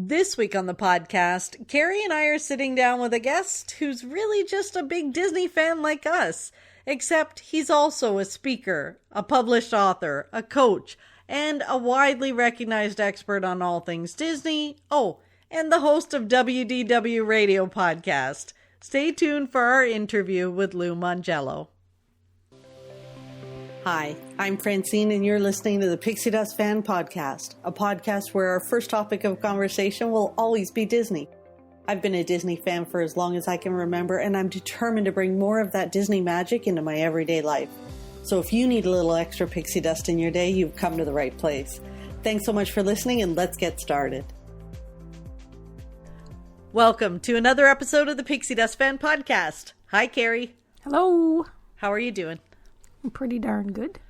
This week on the podcast, Carrie and I are sitting down with a guest who's really just a big Disney fan like us, except he's also a speaker, a published author, a coach, and a widely recognized expert on all things Disney. Oh, and the host of WDW Radio podcast. Stay tuned for our interview with Lou Mongello. Hi, I'm Francine, and you're listening to the Pixie Dust Fan Podcast, a podcast where our first topic of conversation will always be Disney. I've been a Disney fan for as long as I can remember, and I'm determined to bring more of that Disney magic into my everyday life. So if you need a little extra pixie dust in your day, you've come to the right place. Thanks so much for listening, and let's get started. Welcome to another episode of the Pixie Dust Fan Podcast. Hi, Carrie. Hello. How are you doing? Pretty darn good.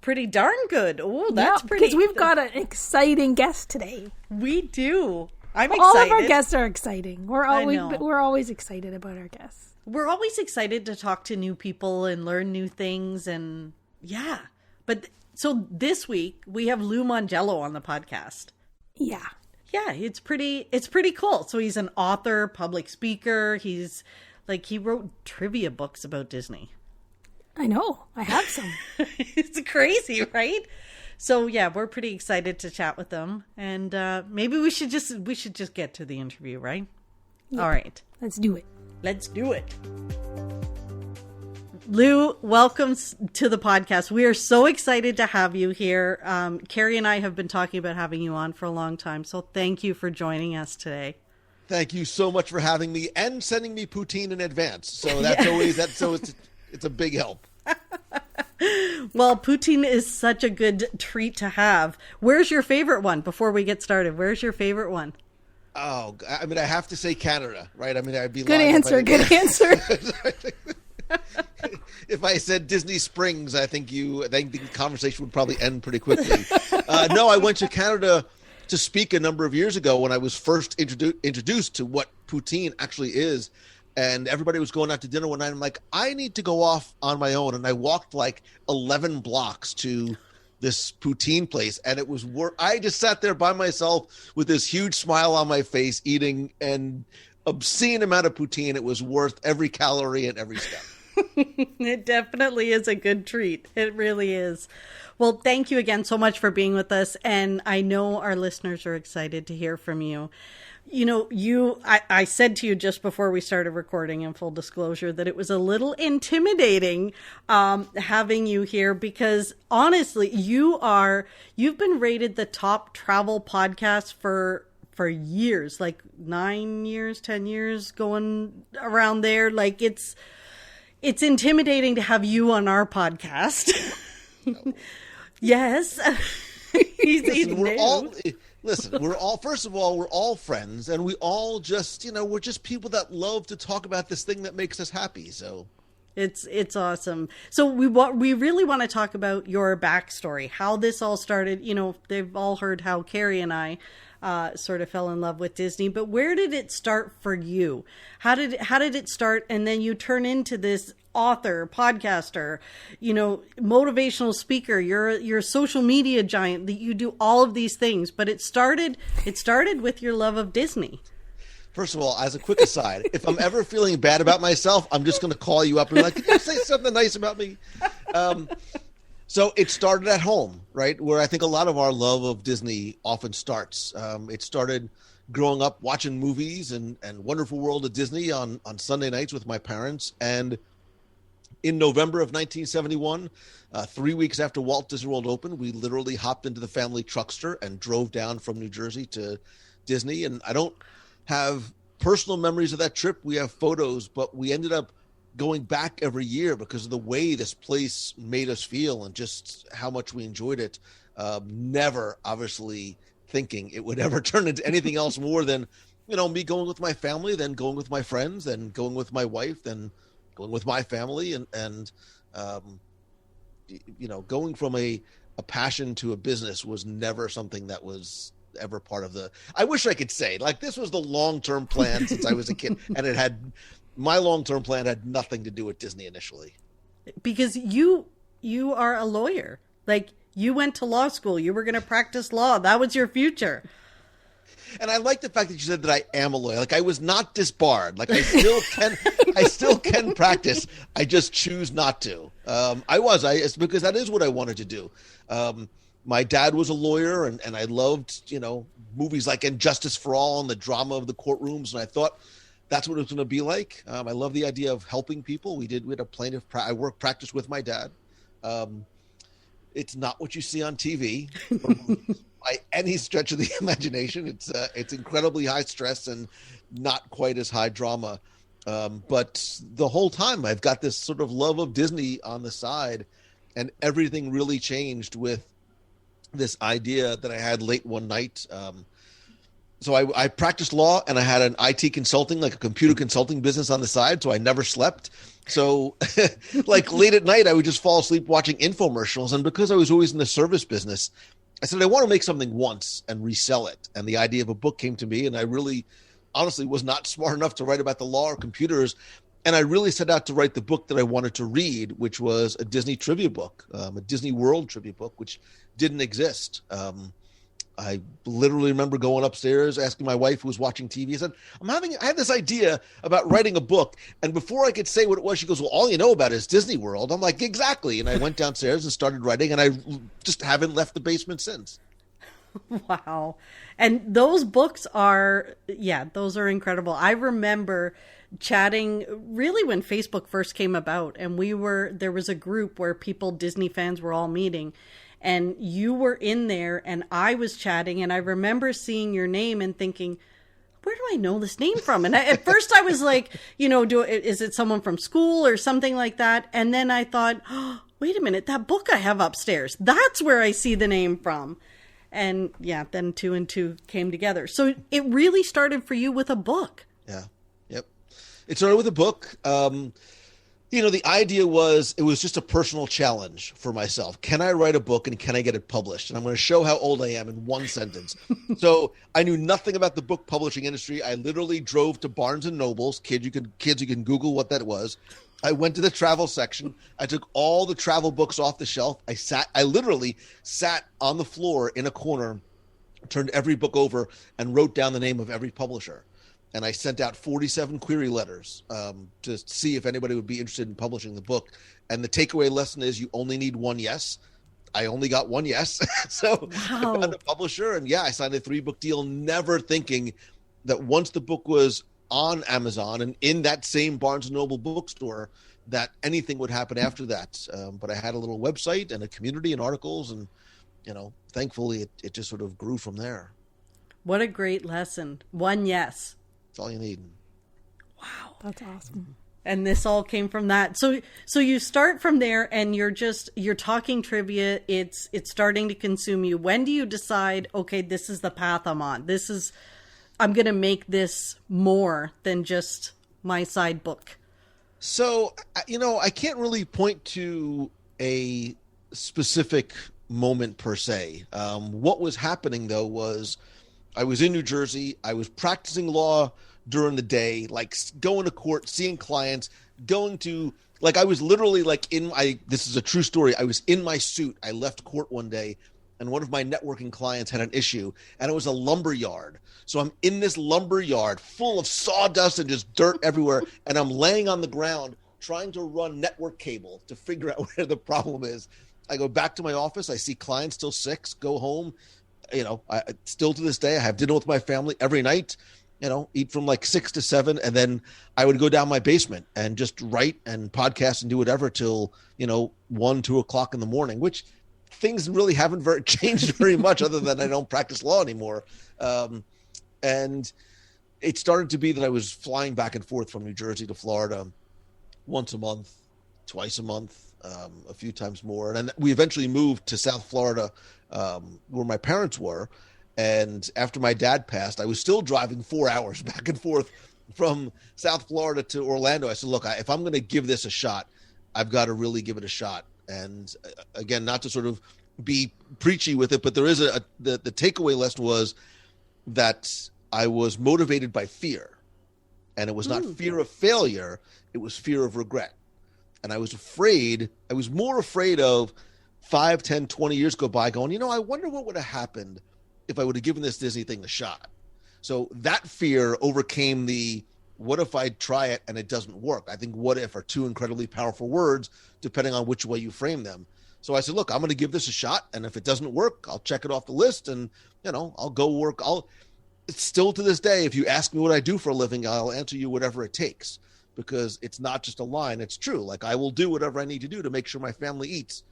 Pretty darn good. Oh, that's pretty. Because we've got an exciting guest today. We do. I'm excited. All of our guests are exciting. We're always excited about our guests. We're always excited to talk to new people and learn new things, and yeah. But so this week we have Lou Mongello on the podcast. Yeah. Yeah, it's pretty cool. So he's an author, public speaker. He wrote trivia books about Disney. I know. I have some. It's crazy, right? So yeah, we're pretty excited to chat with them, and maybe we should just get to the interview, right? Yep. All right, let's do it. Let's do it. Lou, welcome to the podcast. We are so excited to have you here. Carrie and I have been talking about having you on for a long time, so thank you for joining us today. Thank you so much for having me and sending me poutine in advance. So it's a big help. Well, poutine is such a good treat to have. Where's your favorite one? Before we get started, where's your favorite one? Oh, I mean, I have to say Canada, right? I mean, I'd be good answer. Good answer. If I said Disney Springs, I think the conversation would probably end pretty quickly. No, I went to Canada to speak a number of years ago when I was first introduced to what poutine actually is. And everybody was going out to dinner one night. I'm like, I need to go off on my own. And I walked like 11 blocks to this poutine place. And it was I just sat there by myself with this huge smile on my face, eating an obscene amount of poutine. It was worth every calorie and every step. It definitely is a good treat. It really is. Well, thank you again so much for being with us. And I know our listeners are excited to hear from you. You know, I said to you just before we started recording, in full disclosure, that it was a little intimidating having you here because honestly, you've been rated the top travel podcast for years, like 9 years, 10 years, going around there. Like it's intimidating to have you on our podcast. No. Yes. Listen, we're all friends, and we all just, we're just people that love to talk about this thing that makes us happy. So it's awesome. So we really want to talk about your backstory, how this all started. You know, they've all heard how Carrie and I sort of fell in love with Disney, but where did it start for you? How did it start? And then you turn into this author, podcaster, motivational speaker. You're a social media giant, that you do all of these things, but it started with your love of Disney. First of all, as a quick aside, if I'm ever feeling bad about myself, I'm just going to call you up and be like, can you say something nice about me? So it started at home, right? Where I think a lot of our love of Disney often starts. It started growing up watching movies and Wonderful World of Disney on Sunday nights with my parents. And in November of 1971, 3 weeks after Walt Disney World opened, we literally hopped into the family truckster and drove down from New Jersey to Disney. And I don't have personal memories of that trip. We have photos, but we ended up going back every year because of the way this place made us feel and just how much we enjoyed it. Never, obviously, thinking it would ever turn into anything else more than, me going with my family, then going with my friends, then going with my wife, then going with my family, and going from a passion to a business was never something that was ever part of I wish I could say, like, this was the long-term plan since I was a kid, and my long-term plan had nothing to do with Disney initially. Because you are a lawyer. Like, you went to law school. You were going to practice law. That was your future. And I like the fact that you said that I am a lawyer. Like, I was not disbarred. Like, I still can practice. I just choose not to. It's because that is what I wanted to do. My dad was a lawyer, and I loved, movies like And Justice for All and the drama of the courtrooms. And I thought that's what it was going to be like. I love the idea of helping people. We had a plaintiff. I worked practice with my dad. It's not what you see on TV by any stretch of the imagination. It's incredibly high stress and not quite as high drama. But the whole time I've got this sort of love of Disney on the side, and everything really changed with this idea that I had late one night. So I practiced law, and I had an IT consulting, like a computer consulting business on the side. So I never slept. So like late at night, I would just fall asleep watching infomercials. And because I was always in the service business, I said, I want to make something once and resell it. And the idea of a book came to me, and I really honestly was not smart enough to write about the law or computers. And I really set out to write the book that I wanted to read, which was a Disney trivia book, a Disney World trivia book, which didn't exist. I literally remember going upstairs, asking my wife who was watching TV. I said, I had this idea about writing a book. And before I could say what it was, she goes, well, all you know about is Disney World. I'm like, exactly. And I went downstairs and started writing, and I just haven't left the basement since. Wow. And those books those are incredible. I remember chatting really when Facebook first came about, and there was a group where Disney fans were all meeting, and you were in there, and I was chatting, and I remember seeing your name and thinking, where do I know this name from? And at first I was like, is it someone from school or something like that? And then I thought, oh, wait a minute, that book I have upstairs, that's where I see the name from. And then 2 and 2 came together. So it really started for you with a book. Yeah. Yep. It started with a book. The idea was, it was just a personal challenge for myself. Can I write a book, and can I get it published? And I'm going to show how old I am in one sentence. So I knew nothing about the book publishing industry. I literally drove to Barnes and Noble's. Kids, you can Google what that was. I went to the travel section. I took all the travel books off the shelf. I literally sat on the floor in a corner, turned every book over, and wrote down the name of every publisher. And I sent out 47 query letters to see if anybody would be interested in publishing the book. And the takeaway lesson is, you only need one yes. I only got one yes. So wow. I found a publisher, and I signed a 3-book deal, never thinking that once the book was on Amazon and in that same Barnes & Noble bookstore, that anything would happen after that. But I had a little website and a community and articles, and, thankfully it just sort of grew from there. What a great lesson. One yes. That's all you need. Wow, that's awesome. And this all came from that. So you start from there, and you're talking trivia. It's starting to consume you. When do you decide, okay, this is the path I'm on? I'm going to make this more than just my side book. So, I can't really point to a specific moment per se. What was happening, though, was I was in New Jersey. I was practicing law during the day, like going to court, seeing clients, I was literally this is a true story. I was in my suit. I left court one day, and one of my networking clients had an issue, and it was a lumber yard. So I'm in this lumber yard full of sawdust and just dirt everywhere, and I'm laying on the ground trying to run network cable to figure out where the problem is. I go back to my office. I see clients till 6, go home. I still to this day, I have dinner with my family every night, eat from 6 to 7. And then I would go down my basement and just write and podcast and do whatever till, 1, 2 o'clock in the morning, which things really haven't changed very much other than I don't practice law anymore. And it started to be that I was flying back and forth from New Jersey to Florida once a month, twice a month, a few times more. And then we eventually moved to South Florida, where my parents were. And after my dad passed, I was still driving 4 hours back and forth from South Florida to Orlando. I said, look, if I'm going to give this a shot, I've got to really give it a shot. And again, not to sort of be preachy with it, but there is the takeaway lesson was that I was motivated by fear. And it was not fear of failure. It was fear of regret. And I was more afraid of 5, 10, 20 years go by going, I wonder what would have happened if I would have given this Disney thing a shot. So that fear overcame the what if I try it and it doesn't work? I think what if are two incredibly powerful words, depending on which way you frame them. So I said, look, I'm going to give this a shot. And if it doesn't work, I'll check it off the list and, I'll go work. It's still to this day, if you ask me what I do for a living, I'll answer you whatever it takes, because it's not just a line. It's true. Like, I will do whatever I need to do to make sure my family eats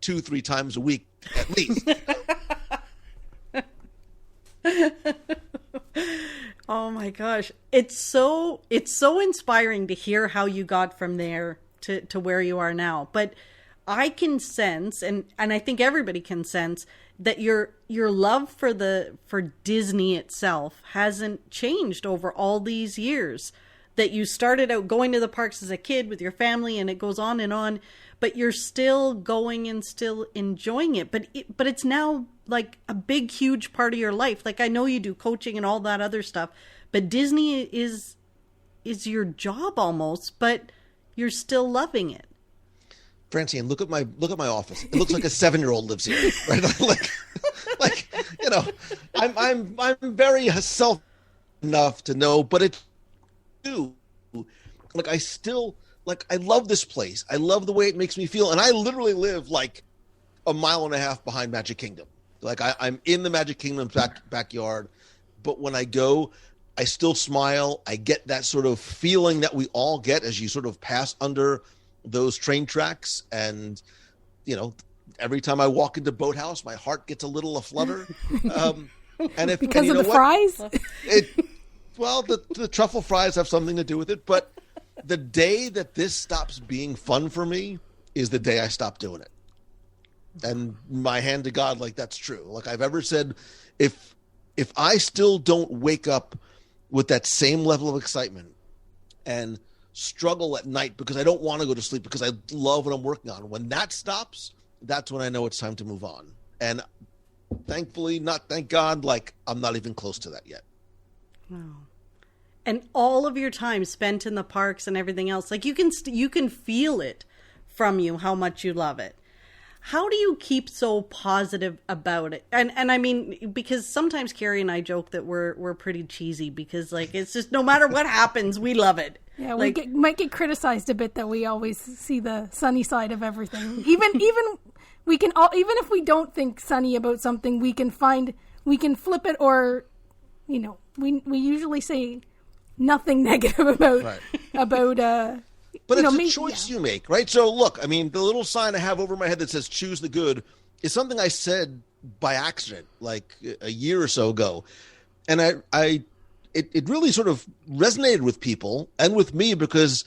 2-3 times a week at least. Oh my gosh. It's so inspiring to hear how you got from there to where you are now. But I can sense, and I think everybody can sense, that your love for Disney itself hasn't changed over all these years. That you started out going to the parks as a kid with your family, and it goes on, but you're still going and still enjoying it. But it's now like a big, huge part of your life. Like, I know you do coaching and all that other stuff, but Disney is your job almost, but you're still loving it. Francine, look at my office. It looks like a 7-year-old lives here, right? I'm very self enough to know, but it's too. Like, I still, I love this place. I love the way it makes me feel, and I literally live like a mile and a half behind Magic Kingdom. Like, I'm in the Magic Kingdom backyard, but when I go, I still smile. I get that sort of feeling that we all get as you sort of pass under those train tracks. And, every time I walk into Boathouse, my heart gets a little aflutter. Because of the fries? The truffle fries have something to do with it. But the day that this stops being fun for me is the day I stop doing it. And my hand to God, that's true. Like I've ever said, if I still don't wake up with that same level of excitement and struggle at night because I don't want to go to sleep because I love what I'm working on, when that stops, that's when I know it's time to move on. And thankfully, thank God, I'm not even close to that yet. Wow. And all of your time spent in the parks and everything else, you can feel it from you, how much you love it. How do you keep so positive about it? And I mean, because sometimes Carrie and I joke that we're pretty cheesy because it's just no matter what happens, we love it. Yeah, we might get criticized a bit that we always see the sunny side of everything. Even we can even if we don't think sunny about something, we can flip it, or we usually say nothing negative about But it's a choice you make, right? So look, I mean, the little sign I have over my head that says choose the good is something I said by accident a year or so ago. And it really sort of resonated with people and with me because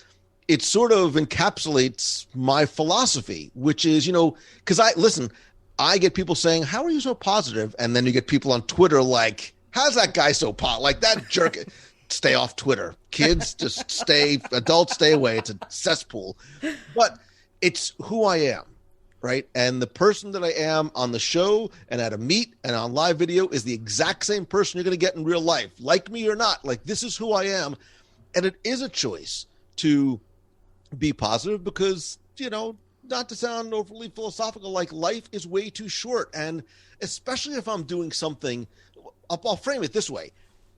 it sort of encapsulates my philosophy, which is, because I get people saying, how are you so positive? And then you get people on Twitter how's that guy so that jerk. Stay off Twitter. Kids, adults stay away. It's a cesspool. But it's who I am, right? And the person that I am on the show and at a meet and on live video is the exact same person you're going to get in real life. Like me or not, this is who I am. And it is a choice to be positive because, not to sound overly philosophical, life is way too short. And especially if I'm doing something, I'll frame it this way.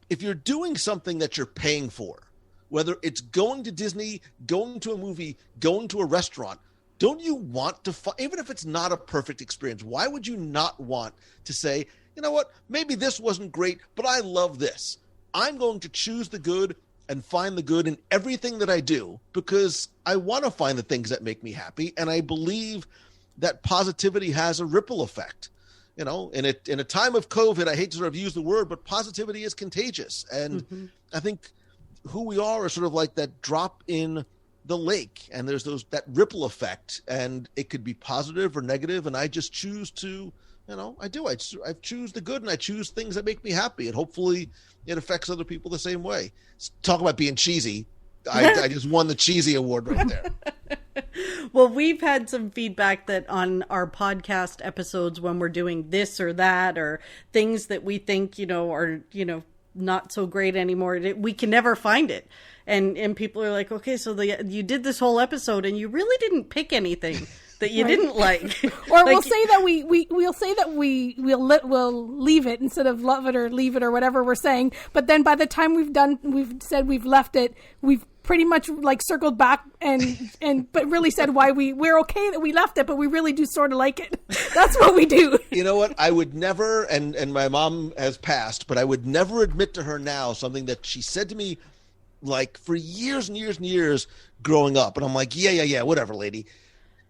If you're doing something that you're paying for, whether it's going to Disney, going to a movie, going to a restaurant, don't you want to, even if it's not a perfect experience, why would you not want to say, you know what, maybe this wasn't great, but I love this. I'm going to choose the good and find the good in everything that I do because I want to find the things that make me happy. And I believe that positivity has a ripple effect. In a time of COVID, I hate to sort of use the word, but positivity is contagious. And I think who we are is sort of like that drop in the lake, and there's that ripple effect, and it could be positive or negative. And I just choose to, I choose the good, and I choose things that make me happy, and hopefully it affects other people the same way. Talk about being cheesy. I just won the cheesy award right there. Well, we've had some feedback that on our podcast episodes when we're doing this or that or things that we think, are, not so great anymore, we can never find it. And people are like, okay, so you did this whole episode and you really didn't pick anything that you didn't like. Or we'll say that we'll leave it instead of love it or leave it or whatever we're saying. But then by the time we've said we've left it, we've pretty much like circled back but really said why we're okay that we left it, but we really do sort of like it. That's what we do. You know what? I would never, and my mom has passed, but I would never admit to her now something that she said to me like for years and years and years growing up. And I'm like, yeah, whatever, lady.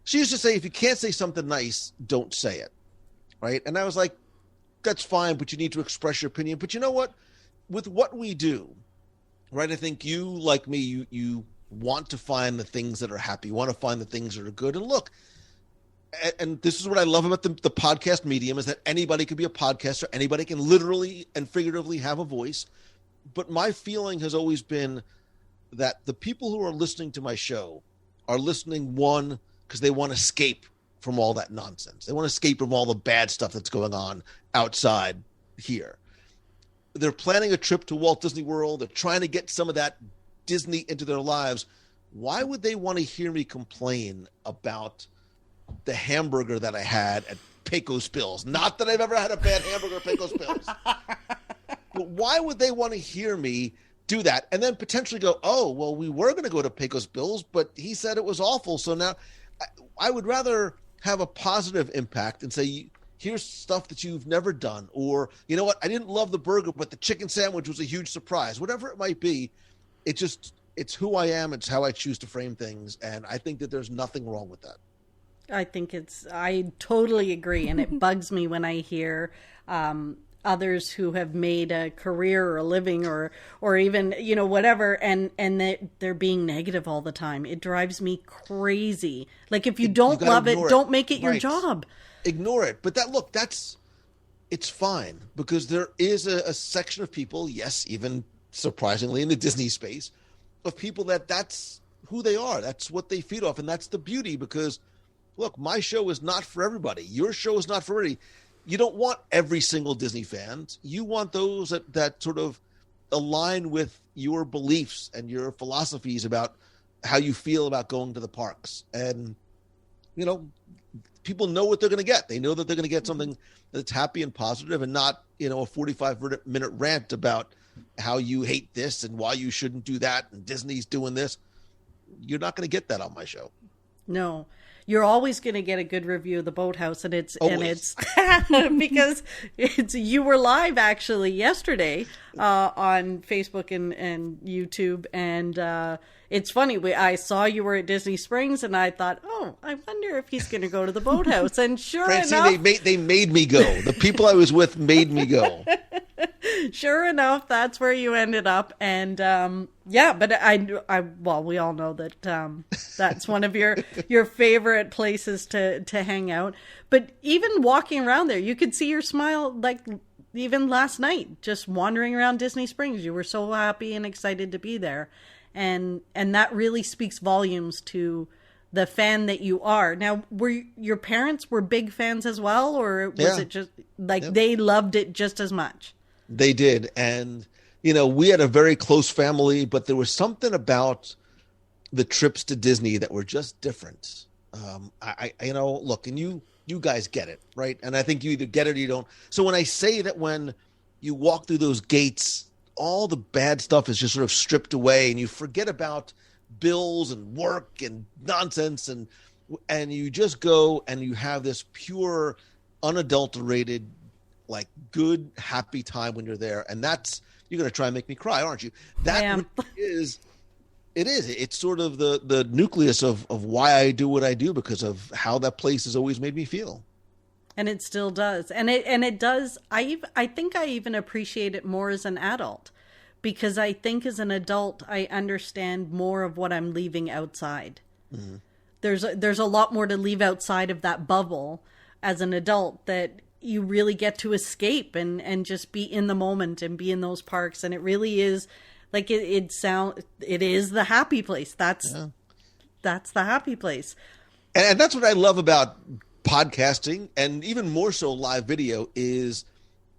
She used to say, if you can't say something nice, don't say it. Right? And I was like, that's fine, but you need to express your opinion. But you know what? With what we do, right? I think you, like me, you want to find the things that are happy. You want to find the things that are good. And look, and this is what I love about the podcast medium, is that anybody can be a podcaster. Anybody can literally and figuratively have a voice. But my feeling has always been that the people who are listening to my show are listening, one, because they want to escape from all that nonsense. They want to escape from all the bad stuff that's going on outside here. They're planning a trip to Walt Disney World. They're trying to get some of that Disney into their lives. Why would they want to hear me complain about the hamburger that I had at Pecos Bills? Not that I've ever had a bad hamburger at Pecos Bills. But why would they want to hear me do that and then potentially go, oh, well, we were going to go to Pecos Bills, but he said it was awful. So now I would rather have a positive impact and say, here's stuff that you've never done. Or, you know what, I didn't love the burger, but the chicken sandwich was a huge surprise. Whatever it might be, it's who I am. It's how I choose to frame things. And I think that there's nothing wrong with that. I totally agree. And it bugs me when I hear others who have made a career or a living or even, whatever, and they're being negative all the time. It drives me crazy. Like, if you don't love it, don't make it your job. Ignore it. But it's fine, because there is a section of people, yes, even surprisingly in the Disney space, of people that's who they are. That's what they feed off. And that's the beauty, because look, my show is not for everybody. Your show is not for everybody. You don't want every single Disney fan. You want those that sort of align with your beliefs and your philosophies about how you feel about going to the parks. And, people know what they're going to get. They know that they're going to get something that's happy and positive, and not, a 45-minute rant about how you hate this and why you shouldn't do that and Disney's doing this. You're not going to get that on my show. No. You're always going to get a good review of the Boathouse, and it's because you were live actually yesterday on Facebook and YouTube, and it's funny. I saw you were at Disney Springs, and I thought, oh, I wonder if he's going to go to the Boathouse. And sure Francine, enough, they made me go. The people I was with made me go. Sure enough, that's where you ended up. And but we all know that that's one of your favorite places to hang out. But even walking around there, you could see your smile, like even last night, just wandering around Disney Springs. You were so happy and excited to be there. And that really speaks volumes to the fan that you are. Now, were your parents were big fans as well, or was it just like they loved it just as much? They did. And, we had a very close family, but there was something about the trips to Disney that were just different. Look, and you guys get it, right? And I think you either get it or you don't. So when I say that when you walk through those gates, all the bad stuff is just sort of stripped away and you forget about bills and work and nonsense, and you just go and you have this pure, unadulterated, like good, happy time when you're there. And you're going to try and make me cry, aren't you? That is, it's sort of the nucleus of why I do what I do, because of how that place has always made me feel. And it still does. And it does. I think I even appreciate it more as an adult, because I think as an adult, I understand more of what I'm leaving outside. Mm-hmm. There's a lot more to leave outside of that bubble as an adult that you really get to escape and just be in the moment and be in those parks. And it really is like it is the happy place. That's the happy place. And that's what I love about podcasting, and even more so live video, is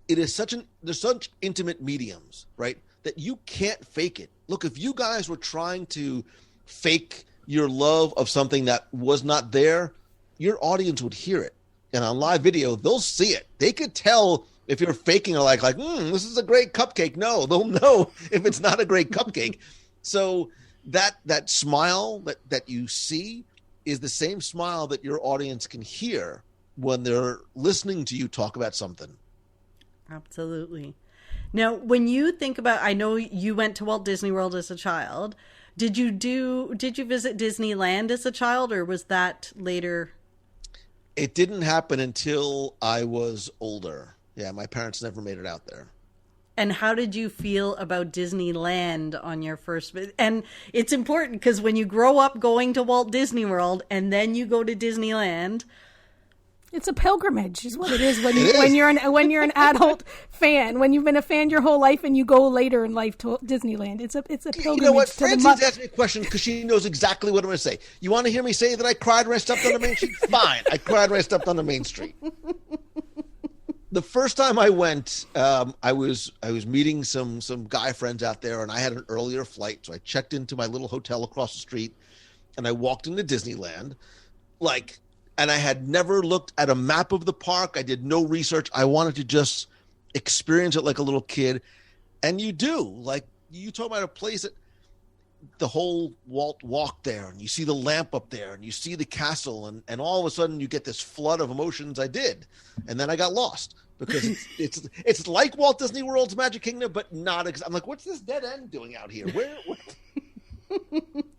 there's such intimate mediums, right? That you can't fake it. Look, if you guys were trying to fake your love of something that was not there, your audience would hear it. And on live video, they'll see it. They could tell if you're faking or this is a great cupcake. No, they'll know if it's not a great cupcake. So that smile that you see is the same smile that your audience can hear when they're listening to you talk about something. Absolutely. Now, when you think about, I know you went to Walt Disney World as a child. Did you visit Disneyland as a child, or was that later? It didn't happen until I was older. Yeah, my parents never made it out there. And how did you feel about Disneyland on your first visit? And it's important because when you grow up going to Walt Disney World and then you go to Disneyland, it's a pilgrimage, is what it is when you're an adult fan. When you've been a fan your whole life and you go later in life to Disneyland, it's a pilgrimage. You know what? Francine's asked me a question because she knows exactly what I'm going to say. You want to hear me say that I cried when I stepped on the Main Street? Fine, I cried when I stepped on the Main Street. The first time I went, I was meeting some guy friends out there, and I had an earlier flight, so I checked into my little hotel across the street, and I walked into Disneyland, and I had never looked at a map of the park. I did no research. I wanted to just experience it like a little kid. And you do. You talk about a place that the whole Walt walk there, and you see the lamp up there, and you see the castle, and all of a sudden you get this flood of emotions. I did. And then I got lost because it's like Walt Disney World's Magic Kingdom, but not I'm like, what's this dead end doing out here? Where?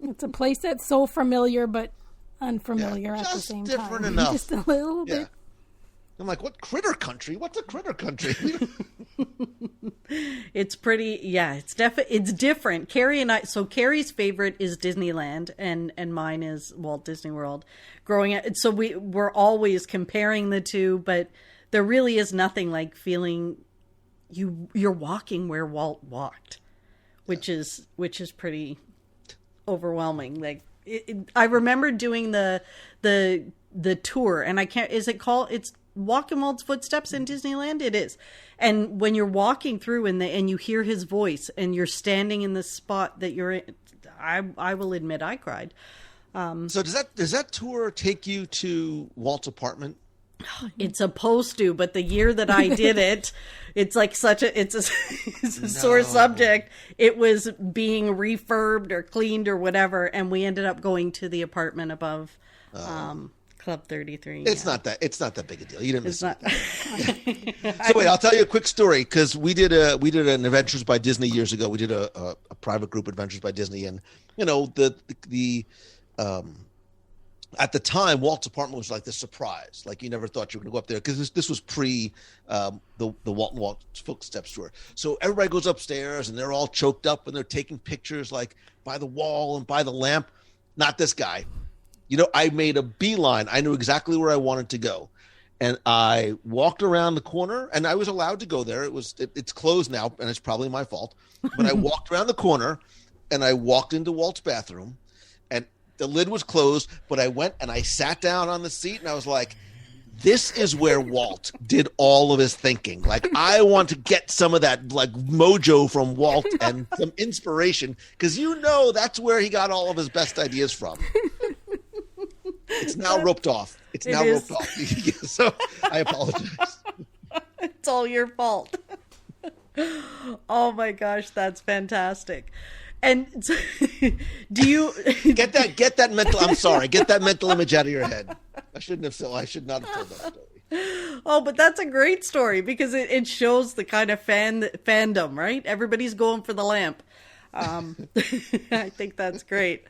It's a place that's so familiar, but unfamiliar at the same time. Different enough. Just a little bit. I'm like, what critter country? What's a critter country? It's pretty, it's different. Carrie's favorite is Disneyland and mine is Walt Disney World. Growing up, so we're always comparing the two, but there really is nothing like feeling you're walking where Walt walked, which is pretty overwhelming. I remember doing the tour, and it's Walk in Walt's Footsteps in Disneyland? It is. And when you're walking through and you hear his voice and you're standing in the spot that you're in, I will admit I cried. So does that tour take you to Walt's apartment? It's supposed to, but the year that I did it, it's like it's a sore subject. It was being refurbed or cleaned or whatever, and we ended up going to the apartment above Club 33. It's not that big a deal. You didn't miss it. So wait, I'll tell you a quick story because we did an Adventures by Disney years ago. We did a private group Adventures by Disney, and the at the time, Walt's apartment was like this surprise. Like you never thought you were going to go up there because this was pre the Walt and Walt's Footsteps tour. So everybody goes upstairs and they're all choked up and they're taking pictures like by the wall and by the lamp. Not this guy. I made a beeline. I knew exactly where I wanted to go. And I walked around the corner and I was allowed to go there. It's closed now and it's probably my fault. But I walked around the corner and I walked into Walt's bathroom. The lid was closed, but I went and I sat down on the seat and I was like, this is where Walt did all of his thinking. Like, I want to get some of that mojo from Walt and some inspiration because that's where he got all of his best ideas from. It's now roped off. Roped off. So I apologize. It's all your fault. Oh my gosh, that's fantastic. And do you get that mental? I'm sorry. Get that mental image out of your head. I should not have told that story. Oh, but that's a great story because it shows the kind of fandom, right? Everybody's going for the lamp. I think that's great.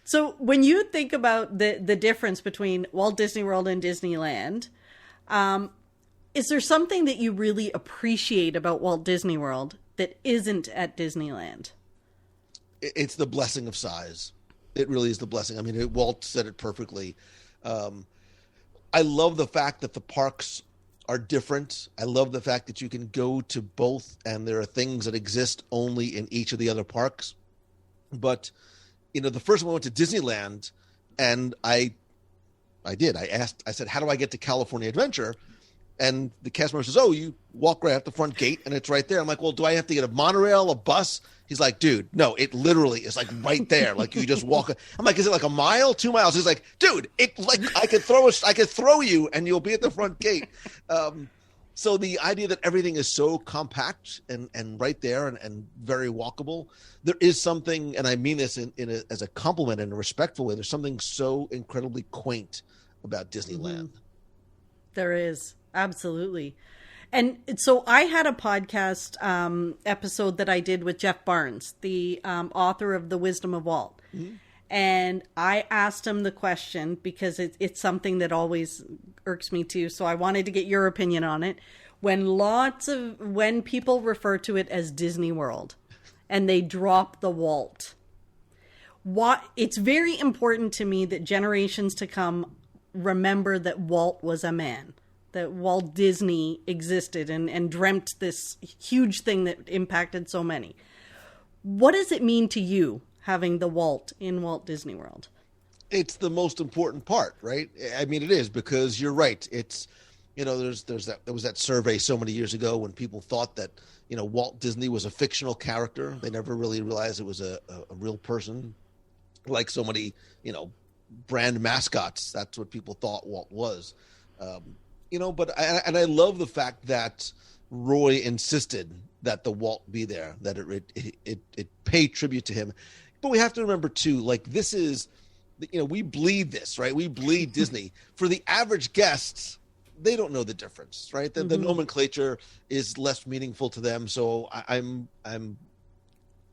So when you think about the difference between Walt Disney World and Disneyland, is there something that you really appreciate about Walt Disney World that isn't at Disneyland? It's the blessing of size. It really is the blessing. I mean, Walt said it perfectly. I love the fact that the parks are different. I love the fact that you can go to both and there are things that exist only in each of the other parks. But, the first time I went to Disneyland and I said, how do I get to California Adventure? And the cast member says, "Oh, you walk right out the front gate and it's right there." I'm like, "Well, do I have to get a monorail, a bus?" He's like, "Dude, no, it literally is like right there. Like you just walk." I'm like, "Is it like a mile, 2 miles?" He's like, "Dude, it like I could throw you and you'll be at the front gate." So the idea that everything is so compact and right there and very walkable, there is something, and I mean this as a compliment and a respectful way, there's something so incredibly quaint about Disneyland. There is. Absolutely. And so I had a podcast episode that I did with Jeff Barnes, the author of The Wisdom of Walt. Mm-hmm. And I asked him the question because it's something that always irks me too. So I wanted to get your opinion on it. When people refer to it as Disney World and they drop the Walt, it's very important to me that generations to come remember that Walt was a man, that Walt Disney existed and dreamt this huge thing that impacted so many. What does it mean to you having the Walt in Walt Disney World? It's the most important part, right? I mean, it is, because you're right. It's, there was that survey so many years ago when people thought that, Walt Disney was a fictional character. They never really realized it was a real person, like so many, brand mascots. That's what people thought Walt was. But I love the fact that Roy insisted that the Walt be there, that it pay tribute to him. But we have to remember too, like this is, we bleed this, right? We bleed Disney. For the average guests, they don't know the difference, right? The nomenclature is less meaningful to them. So I'm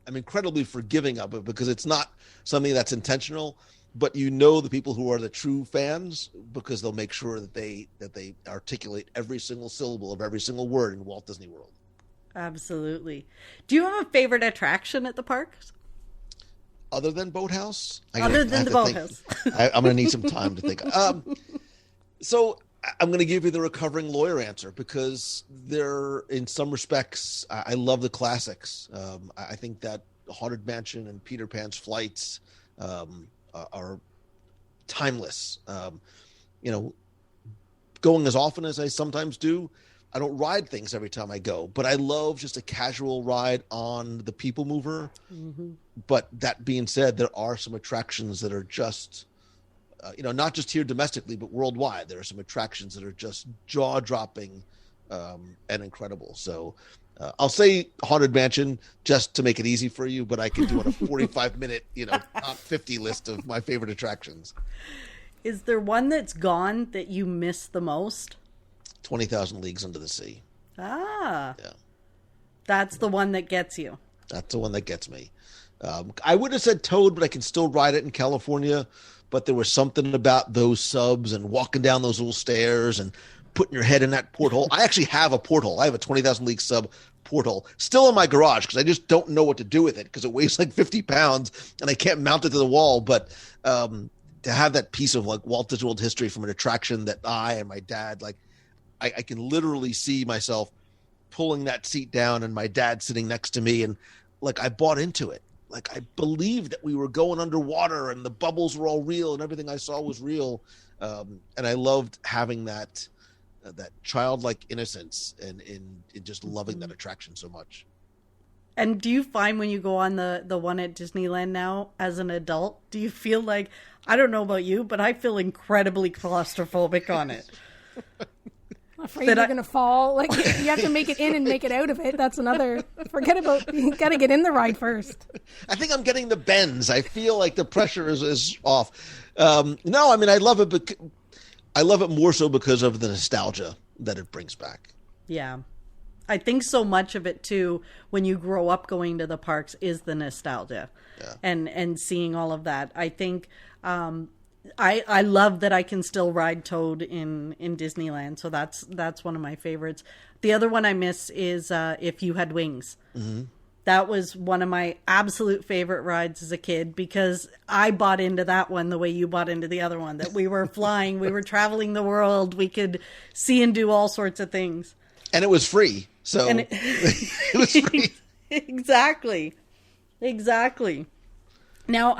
incredibly forgiving of it because it's not something that's intentional. But the people who are the true fans, because they'll make sure that they articulate every single syllable of every single word in Walt Disney World. Absolutely. Do you have a favorite attraction at the parks? Other than Boathouse? Other than the Boathouse. I'm going to need some time to think. So I'm going to give you the recovering lawyer answer because they're, in some respects, I love the classics. I think that Haunted Mansion and Peter Pan's Flights are timeless. Going as often as I sometimes do, I don't ride things every time I go, but I love just a casual ride on the People Mover. Mm-hmm. But that being said, there are some attractions that are just, not just here domestically, but worldwide. There are some attractions that are just jaw-dropping and incredible. So I'll say Haunted Mansion just to make it easy for you, but I could do a 45-minute, top 50 list of my favorite attractions. Is there one that's gone that you miss the most? 20,000 Leagues Under the Sea. Ah. Yeah. That's the one that gets you. That's the one that gets me. I would have said Toad, but I can still ride it in California. But there was something about those subs and walking down those little stairs and putting your head in that porthole. I actually have a porthole. I have a 20,000 League sub porthole still in my garage because I just don't know what to do with it because it weighs like 50 pounds and I can't mount it to the wall. But to have that piece of like Walt Disney World history from an attraction that I and my dad, like I can literally see myself pulling that seat down and my dad sitting next to me. And like, I bought into it. Like I believed that we were going underwater and the bubbles were all real and everything I saw was real. And I loved having that childlike innocence and just loving that attraction so much. And do you find when you go on the one at Disneyland now as an adult, do you feel like, I don't know about you, but I feel incredibly claustrophobic on it? Afraid you're going to fall. Like you have to make it in and make it out of it. That's another, forget about, you got to get in the ride first. I think I'm getting the bends. I feel like the pressure is off. No, I mean, I love it, but I love it more so because of the nostalgia that it brings back. Yeah. I think so much of it too, when you grow up going to the parks, is the nostalgia. Yeah. And seeing all of that. I think, I love that I can still ride Toad in Disneyland. So that's one of my favorites. The other one I miss is If You Had Wings. Mm-hmm. That was one of my absolute favorite rides as a kid because I bought into that one the way you bought into the other one, that we were flying, we were traveling the world, we could see and do all sorts of things. And it was free. So it was free. Exactly. Now,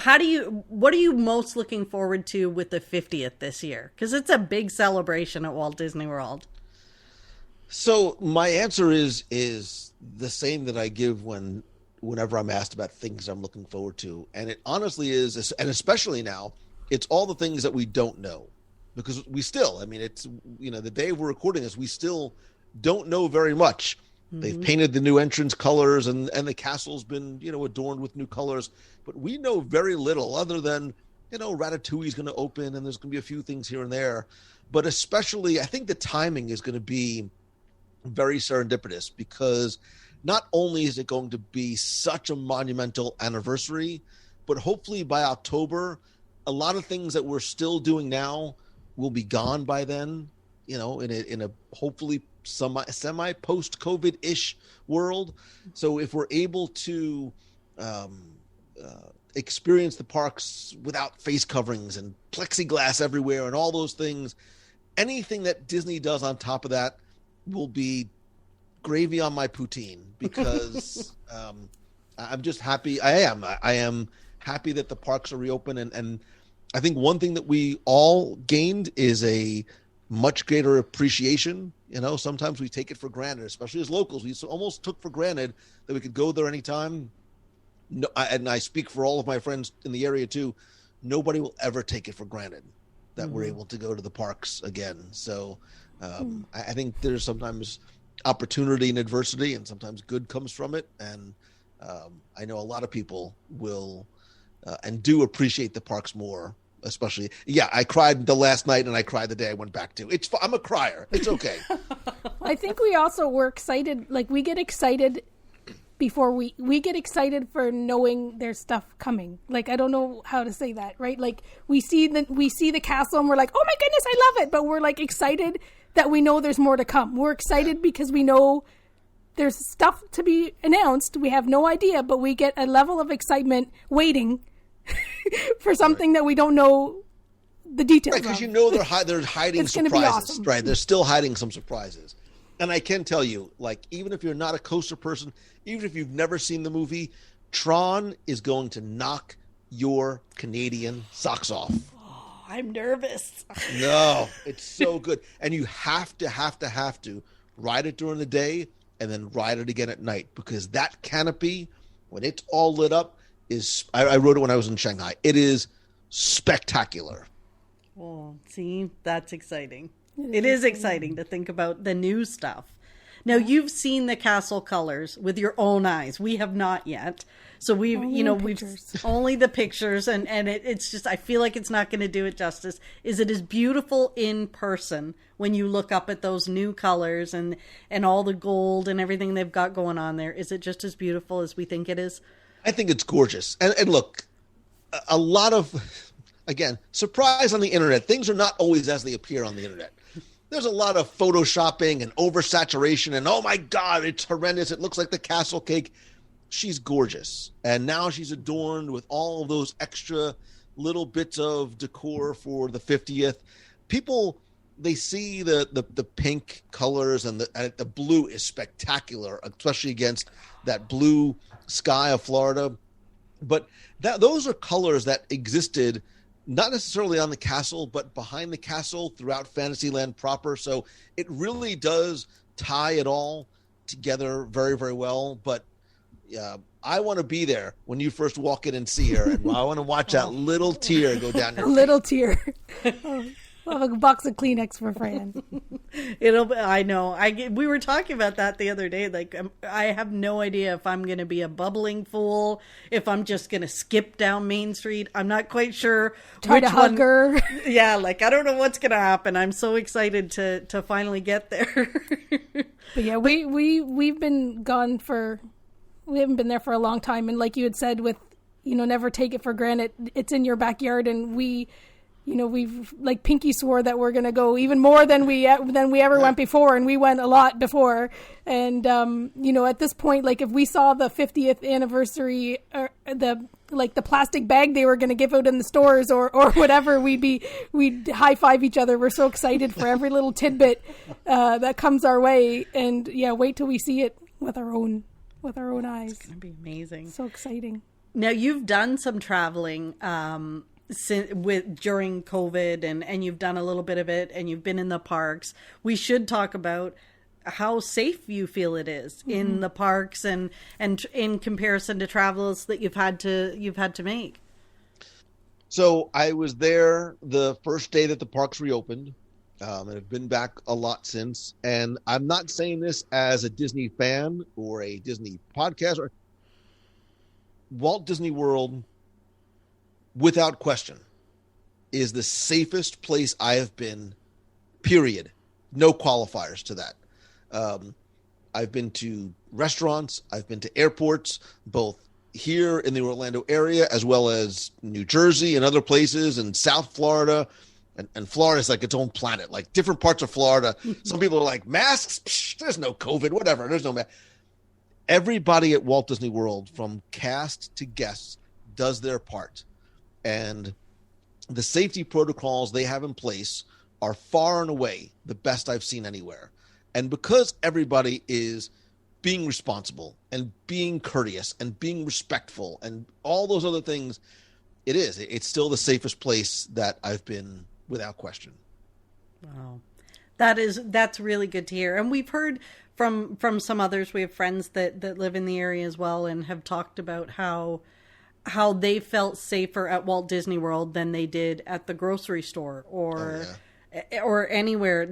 what are you most looking forward to with the 50th this year? Because it's a big celebration at Walt Disney World. So my answer is the same that I give whenever I'm asked about things I'm looking forward to. And it honestly is, and especially now, it's all the things that we don't know. Because we still, I mean, it's, the day we're recording this, we still don't know very much. Mm-hmm. They've painted the new entrance colors and the castle's been, adorned with new colors. But we know very little other than, Ratatouille's going to open and there's going to be a few things here and there. But especially, I think the timing is going to be very serendipitous because not only is it going to be such a monumental anniversary, but hopefully by October, a lot of things that we're still doing now will be gone by then, in a hopefully semi post-COVID-ish world. So if we're able to experience the parks without face coverings and plexiglass everywhere and all those things, anything that Disney does on top of that will be gravy on my poutine because I'm just happy. I am happy that the parks are reopened. And I think one thing that we all gained is a much greater appreciation. Sometimes we take it for granted, especially as locals. We almost took for granted that we could go there anytime. No, and I speak for all of my friends in the area too. Nobody will ever take it for granted that we're able to go to the parks again. So I think there's sometimes opportunity in adversity and sometimes good comes from it. And I know a lot of people will and do appreciate the parks more, especially. Yeah, I cried the last night and I cried the day I went back to. I'm a crier. It's okay. I think we also were excited. Like we get excited before we get excited for knowing there's stuff coming. Like, I don't know how to say that, right? Like we see the castle and we're like, oh my goodness, I love it. But we're like excited that we know there's more to come. We're excited because we know there's stuff to be announced. We have no idea, but we get a level of excitement waiting for something that we don't know the details of. Right, because they're hiding it's surprises. Be awesome. Right, they're still hiding some surprises. And I can tell you, like, even if you're not a coaster person, even if you've never seen the movie, Tron is going to knock your Canadian socks off. Oh, I'm nervous. No, it's so good. And you have to ride it during the day and then ride it again at night because that canopy, when it's all lit up, I rode it when I was in Shanghai. It is spectacular. Oh, see, that's exciting. It is exciting to think about the new stuff. Now, you've seen the castle colors with your own eyes. We have not yet. So we've only the pictures and it's just, I feel like it's not going to do it justice. Is it as beautiful in person when you look up at those new colors and all the gold and everything they've got going on there? Is it just as beautiful as we think it is? I think it's gorgeous. And look, a lot of, again, surprise on the internet. Things are not always as they appear on the internet. There's a lot of photoshopping and oversaturation and, oh my God, it's horrendous. It looks like the castle cake. She's gorgeous. And now she's adorned with all of those extra little bits of decor for the 50th. People, they see the pink colors and the blue is spectacular, especially against that blue sky of Florida. But those are colors that existed not necessarily on the castle, but behind the castle throughout Fantasyland proper. So it really does tie it all together very, very well. But I want to be there when you first walk in and see her. And I want to watch that little tear go down your face. Little tear. We'll have a box of Kleenex for Fran. I know. We were talking about that the other day. Like, I have no idea if I'm going to be a bubbling fool, if I'm just going to skip down Main Street. I'm not quite sure. Try to hug her. Yeah, like, I don't know what's going to happen. I'm so excited to finally get there. But yeah, we've been gone we haven't been there for a long time. And like you had said with, never take it for granted. It's in your backyard and we've like Pinky swore that we're going to go even more than we ever went before. And we went a lot before. And, at this point, like if we saw the 50th anniversary, or the plastic bag they were going to give out in the stores or whatever, we'd high five each other. We're so excited for every little tidbit, that comes our way. And yeah, wait till we see it with our own eyes. It's going to be amazing. So exciting. Now you've done some traveling, during COVID and you've done a little bit of it and you've been in the parks. We should talk about how safe you feel it is in the parks and in comparison to travels that you've had to make. So I was there the first day that the parks reopened, and I've been back a lot since. And I'm not saying this as a Disney fan or a Disney podcaster. Walt Disney World, without question, is the safest place I have been, period. No qualifiers to that. I've been to restaurants, I've been to airports, both here in the Orlando area, as well as New Jersey and other places, and South Florida. And Florida is like its own planet, like different parts of Florida. Some people are like, masks? Psh, there's no COVID, whatever. There's no mask. Everybody at Walt Disney World, from cast to guests, does their part. And the safety protocols they have in place are far and away the best I've seen anywhere. And because everybody is being responsible and being courteous and being respectful and all those other things, it's still the safest place that I've been, without question. Wow. That's really good to hear. And we've heard from some others. We have friends that live in the area as well and have talked about how they felt safer at Walt Disney World than they did at the grocery store or anywhere.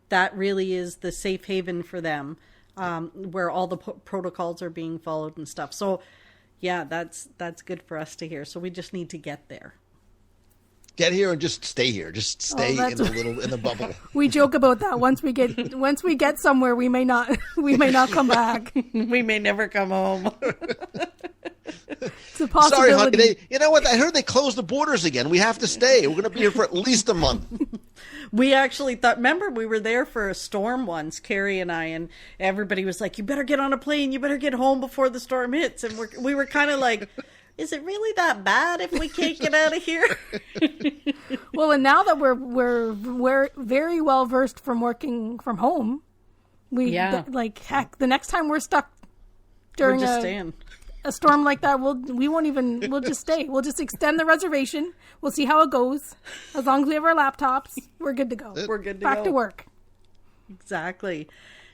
That really is the safe haven for them, where all the protocols are being followed and stuff. So yeah, that's good for us to hear. So we just need to get there. Get here and just stay here. Just stay in the bubble. We joke about that. Once we get somewhere, we may not come back. We may never come home. It's a possibility. Sorry, honey. You know what? I heard they closed the borders again. We have to stay. We're going to be here for at least a month. We actually thought, remember, we were there for a storm once, Carrie and I, and everybody was like, you better get on a plane. You better get home before the storm hits. And we were kind of like, is it really that bad if we can't get out of here? Well, and now that we're very well versed from working from home, heck, the next time we're stuck during a storm like that, we'll just stay. We'll just extend the reservation. We'll see how it goes. As long as we have our laptops, we're good to go. We're good to go. Back to work. Exactly.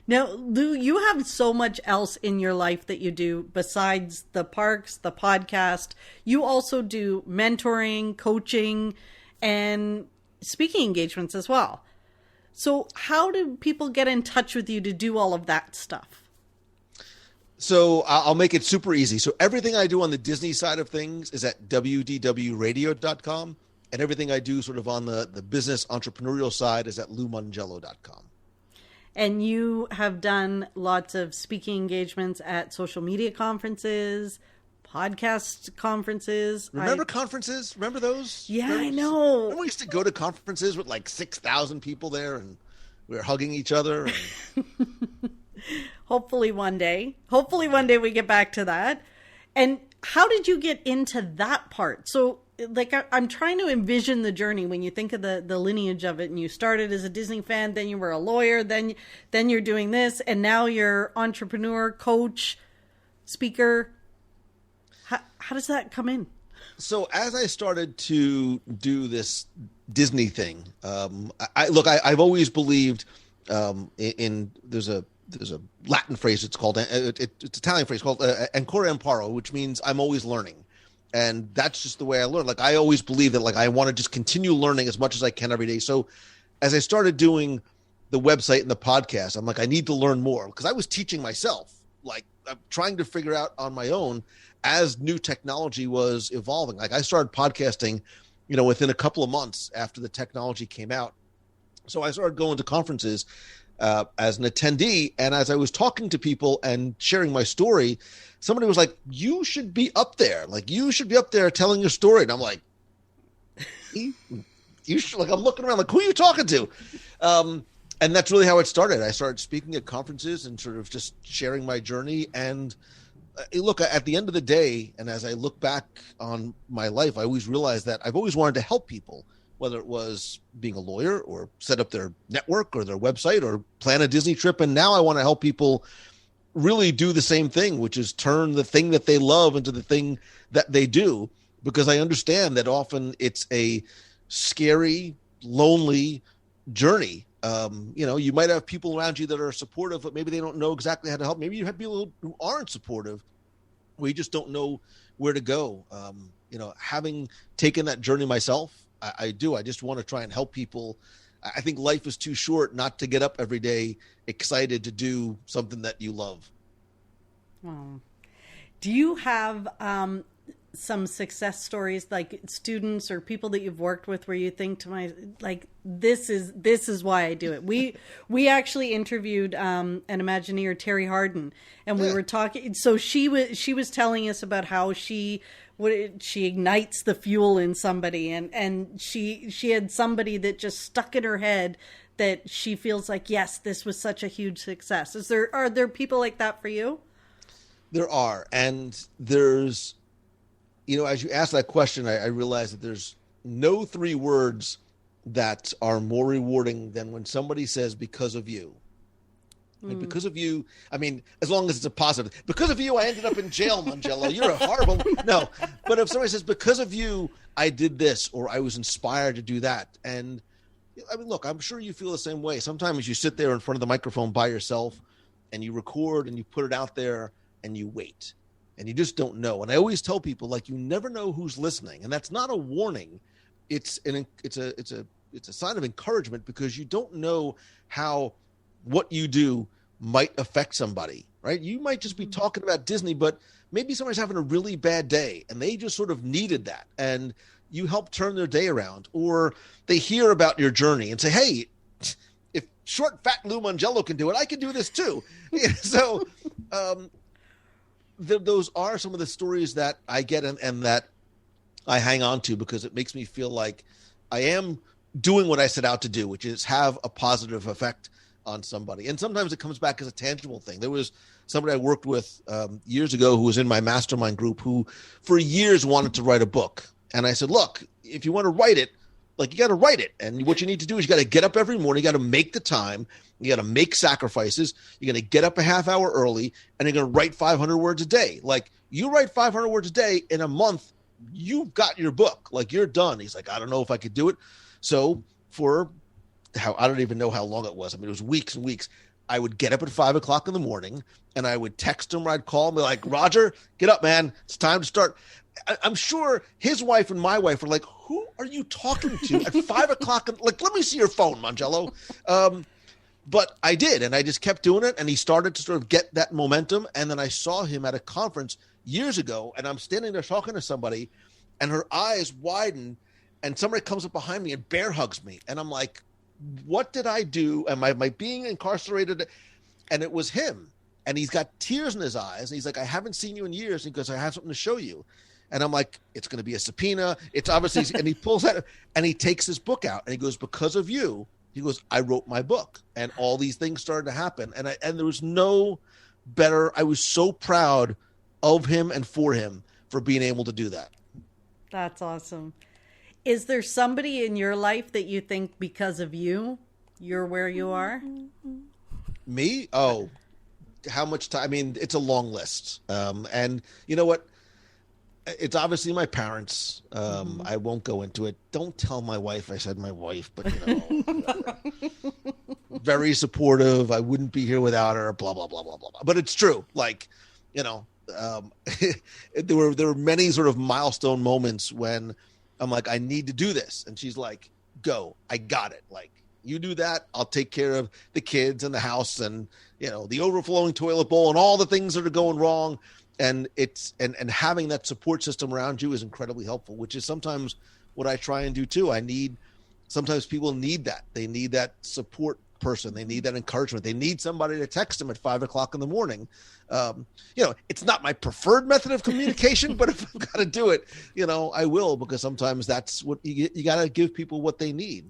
Now, Lou, you have so much else in your life that you do besides the parks, the podcast. You also do mentoring, coaching, and speaking engagements as well. So how do people get in touch with you to do all of that stuff? So I'll make it super easy. So everything I do on the Disney side of things is at WDWRadio.com. And everything I do sort of on the business entrepreneurial side is at LouMongello.com. And you have done lots of speaking engagements at social media conferences, podcast conferences. Remember conferences? Remember those? Yeah, I know. Remember we used to go to conferences with like 6,000 people there and we were hugging each other. Hopefully one day we get back to that. And how did you get into that part? So like I'm trying to envision the journey when you think of the lineage of it, and you started as a Disney fan, then you were a lawyer, then you're doing this, and now you're entrepreneur, coach, speaker. How does that come in? So as I started to do this Disney thing, I've always believed in there's a Latin phrase. It's called it's Italian phrase called ancora imparo, which means I'm always learning. And that's just the way I learn. Like I always believe that like I want to just continue learning as much as I can every day. So as I started doing the website and the podcast, I'm like, I need to learn more because I was teaching myself, like I'm trying to figure out on my own as new technology was evolving. Like I started podcasting, within a couple of months after the technology came out. So I started going to conferences as an attendee. And as I was talking to people and sharing my story, somebody was like, you should be up there. Like, you should be up there telling your story. And I'm like, you should, like, I'm looking around like, who are you talking to? And that's really how it started. I started speaking at conferences and sort of just sharing my journey. And look, at the end of the day, and as I look back on my life, I always realized that I've always wanted to help people, whether it was being a lawyer or set up their network or their website or plan a Disney trip. And now I want to help people really do the same thing, which is turn the thing that they love into the thing that they do, because I understand that often it's a scary, lonely journey You might have people around you that are supportive, but maybe they don't know exactly how to help. Maybe you have people who aren't supportive, where you just don't know where to go. Having taken that journey myself, I just want to try and help people. I think life is too short not to get up every day excited to do something that you love. Oh. Do you have some success stories, like students or people that you've worked with, where you think this is why I do it? We actually interviewed an Imagineer, Terry Harden, and we were talking. So she was telling us about how she ignites the fuel in somebody, and she had somebody that just stuck in her head that she feels like, yes, this was such a huge success. Are there people like that for you? There are, and there's, as you ask that question, I realize that there's no 3 words that are more rewarding than when somebody says, because of you. Like, because of you, I mean, as long as it's a positive. Because of you, I ended up in jail, Mongello. You're a horrible... No, but if somebody says, because of you, I did this, or I was inspired to do that. And, I mean, look, I'm sure you feel the same way. Sometimes you sit there in front of the microphone by yourself, and you record, and you put it out there, and you wait. And you just don't know. And I always tell people, you never know who's listening. And that's not a warning. It's a sign of encouragement, because you don't know how what you do might affect somebody, right? You might just be talking about Disney, but maybe somebody's having a really bad day and they just sort of needed that. And you help turn their day around, or they hear about your journey and say, hey, if short, fat Lou Mongello can do it, I can do this too. So those are some of the stories that I get and that I hang on to, because it makes me feel like I am doing what I set out to do, which is have a positive effect on somebody. And sometimes it comes back as a tangible thing. There was somebody I worked with years ago who was in my mastermind group who for years wanted to write a book. And I said, look, if you want to write it, you got to write it. And what you need to do is you got to get up every morning. You got to make the time. You got to make sacrifices. You're going to get up a half hour early, and you're going to write 500 words a day. You write 500 words a day in a month, you've got your book. You're done. He's like, I don't know if I could do it. So I don't even know how long it was. I mean, it was weeks and weeks. I would get up at 5 o'clock in the morning, and I would text him, or I'd call him, be like, Roger, get up, man. It's time to start. I'm sure his wife and my wife were like, who are you talking to at 5 o'clock? Let me see your phone, Mongello. But I did, and I just kept doing it, and he started to sort of get that momentum. And then I saw him at a conference years ago, and I'm standing there talking to somebody, and her eyes widen, and somebody comes up behind me and bear hugs me. And I'm like, what did I do? Am I being incarcerated? And it was him. And he's got tears in his eyes. And he's like, I haven't seen you in years. Because I have something to show you. And I'm like, it's going to be a subpoena. It's obviously, and he pulls out, and he takes his book out, and he goes, because of you, he goes, I wrote my book. And all these things started to happen. And there was no better. I was so proud of him and for him for being able to do that. That's awesome. Is there somebody in your life that you think because of you, you're where you are? Me? Oh, how much time? I mean, it's a long list. And you know what? It's obviously my parents. I won't go into it. Don't tell my wife I said my wife, but very supportive. I wouldn't be here without her, blah, blah, blah, blah, blah. But it's true. There were many sort of milestone moments when I'm like, I need to do this. And she's like, go, I got it. You do that, I'll take care of the kids and the house and, the overflowing toilet bowl and all the things that are going wrong. And it's, and having that support system around you is incredibly helpful, which is sometimes what I try and do too. Sometimes people need that. They need that support person. They need that encouragement. They need somebody to text them at 5 o'clock in the morning. It's not my preferred method of communication, but if I've got to do it, I will, because sometimes that's what you got to give people what they need.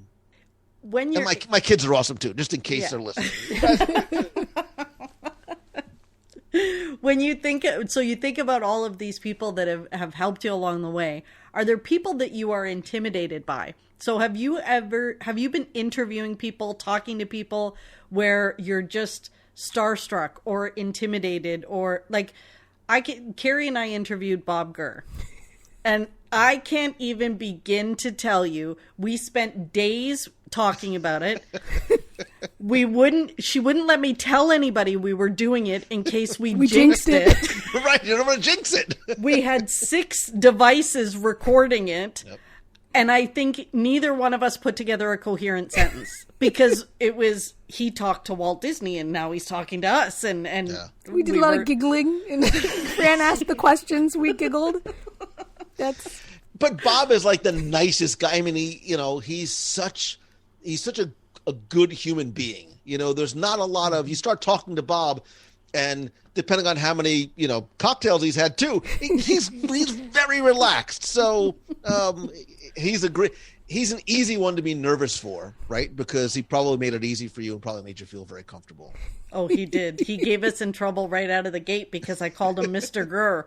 When you're... And my kids are awesome too, just in case they're listening. When you think about all of these people that have helped you along the way, are there people that you are intimidated by? So have you been interviewing people, talking to people where you're just starstruck or intimidated, or Carrie and I interviewed Bob Gurr, and I can't even begin to tell you, we spent days talking about it. She wouldn't let me tell anybody we were doing it in case we jinxed it. Right, you don't want to jinx it. We had 6 devices recording it. Yep. And I think neither one of us put together a coherent sentence because it was, he talked to Walt Disney and now he's talking to us. And we did a lot of giggling and Fran asked the questions. We giggled. But Bob is like the nicest guy. I mean, he's such a good human being. There's not a lot of, you start talking to Bob and depending on how many, cocktails he's had too, he's very relaxed. So, he's an easy one to be nervous for, right? Because he probably made it easy for you and probably made you feel very comfortable. Oh, he did. He gave us in trouble right out of the gate because I called him Mr. Gurr.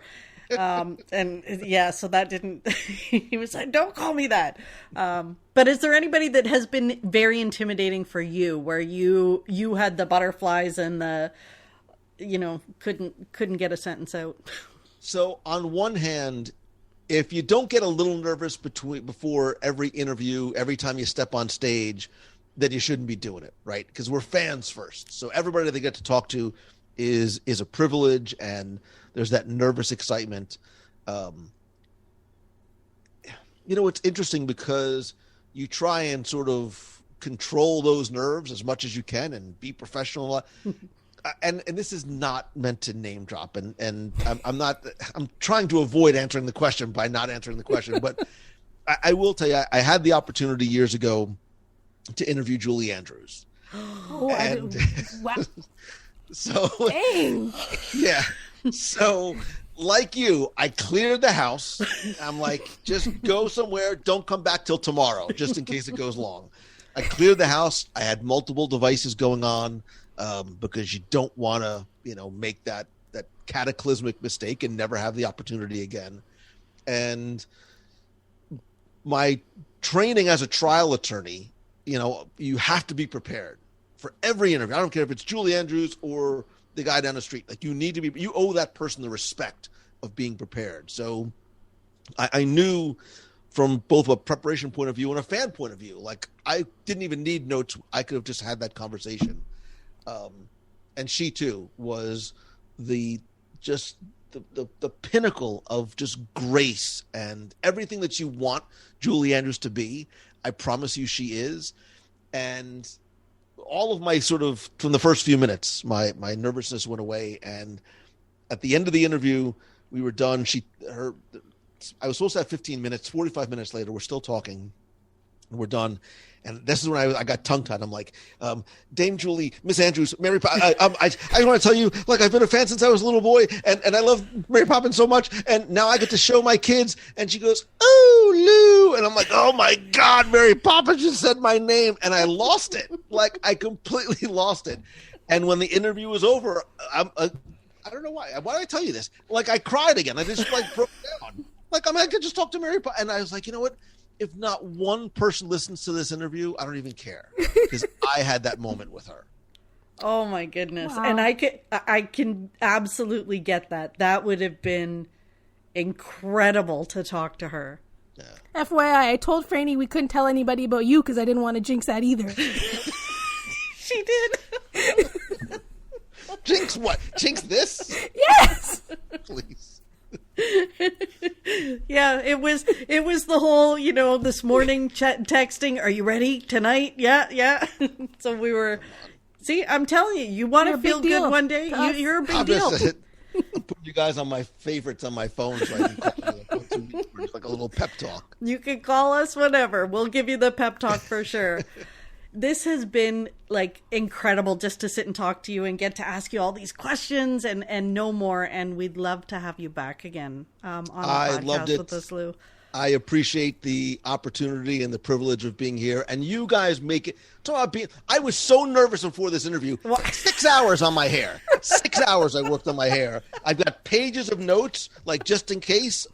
So that didn't, he was like, don't call me that. But is there anybody that has been very intimidating for you where you had the butterflies and the, couldn't get a sentence out? So on one hand, if you don't get a little nervous before every interview, every time you step on stage, then you shouldn't be doing it, right? Because we're fans first. So everybody they get to talk to is a privilege, and there's that nervous excitement. It's interesting because you try and sort of control those nerves as much as you can and be professional. And this is not meant to name drop, and I'm trying to avoid answering the question by not answering the question, but I will tell you, I had the opportunity years ago to interview Julie Andrews. Wow. So, dang. Yeah. So, like you, I cleared the house. I'm like, just go somewhere. Don't come back till tomorrow, just in case it goes long. I cleared the house. I had multiple devices going on. Because you don't want to, make that cataclysmic mistake and never have the opportunity again. And my training as a trial attorney, you have to be prepared for every interview. I don't care if it's Julie Andrews or the guy down the street. Like, you owe that person the respect of being prepared. So I knew from both a preparation point of view and a fan point of view, like, I didn't even need notes. I could have just had that conversation. And she too was the pinnacle of just grace and everything that you want Julie Andrews to be. I promise you she is. And all of my sort of, from the first few minutes, my nervousness went away. And at the end of the interview, we were done. I was supposed to have 15 minutes, 45 minutes later, we're still talking. We're done. And this is when I got tongue-tied. I'm like, Dame Julie, Miss Andrews, Mary Poppins. I want to tell you, like, I've been a fan since I was a little boy, and I love Mary Poppins so much, and now I get to show my kids. And she goes, oh, Lou. And I'm like, oh, my God, Mary Poppins just said my name. And I lost it. Like, I completely lost it. And when the interview was over, I don't know why. Why did I tell you this? Like, I cried again. I just, broke down. Like, I could just talk to Mary Poppins. And I was like, you know what? If not one person listens to this interview, I don't even care, because I had that moment with her. Oh my goodness. Wow. And I can absolutely get that. That would have been incredible to talk to her. Yeah. FYI, I told Franny we couldn't tell anybody about you because I didn't want to jinx that either. She did. Jinx what? Jinx this? Yes. Please. Yeah, it was the whole, this morning texting, are you ready tonight? Yeah. So we were, see, I'm telling you want to feel good one day. You're a big deal. I'm putting you guys on my favorites on my phone so I can call you like a little pep talk. You can call us whenever. We'll give you the pep talk for sure. This has been incredible just to sit and talk to you and get to ask you all these questions and know more. And we'd love to have you back again on the podcast with us, Lou. I appreciate the opportunity and the privilege of being here. And you guys make it. I was so nervous before this interview. 6 hours on my hair. 6 hours I worked on my hair. I've got pages of notes, just in case.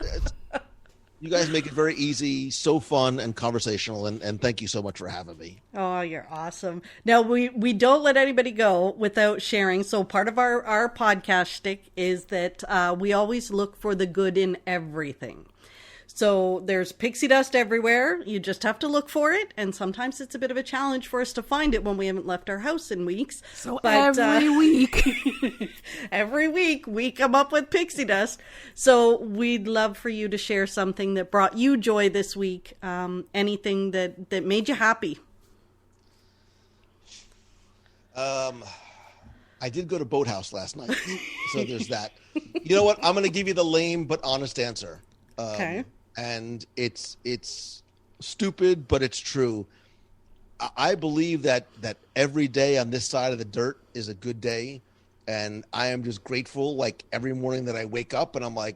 You guys make it very easy, so fun and conversational, and thank you so much for having me. Oh, you're awesome. Now, we don't let anybody go without sharing. So part of our podcast shtick is that we always look for the good in everything. So there's pixie dust everywhere. You just have to look for it. And sometimes it's a bit of a challenge for us to find it when we haven't left our house in weeks. So every week. Every week we come up with pixie dust. So we'd love for you to share something that brought you joy this week. Anything that made you happy. I did go to Boathouse last night. So there's that. You know what? I'm going to give you the lame but honest answer. Okay. And it's stupid, but it's true. I believe that every day on this side of the dirt is a good day. And I am just grateful, like every morning that I wake up and I'm like,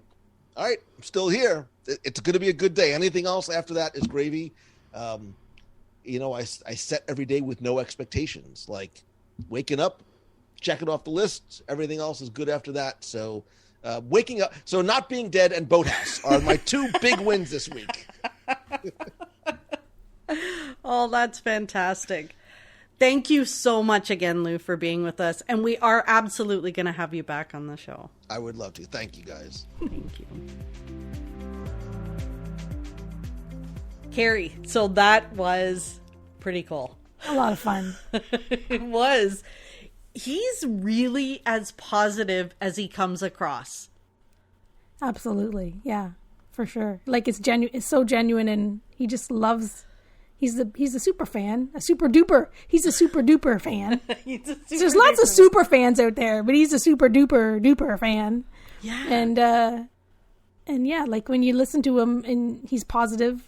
all right, I'm still here. It's going to be a good day. Anything else after that is gravy. I set every day with no expectations, like waking up, checking off the list. Everything else is good after that. So waking up, so not being dead and Boathouse are my two big wins this week. Oh, that's fantastic. Thank you so much again, Lou, for being with us. And we are absolutely going to have you back on the show. I would love to. Thank you, guys. Thank you. Carrie, so that was pretty cool. A lot of fun. It was. He's really as positive as he comes across. Absolutely. Yeah, for sure. Like it's so genuine, and he just loves, he's a super fan, he's a super duper fan. There's lots of super fans out there, but he's a super duper fan. Yeah. And yeah, like when you listen to him and he's positive,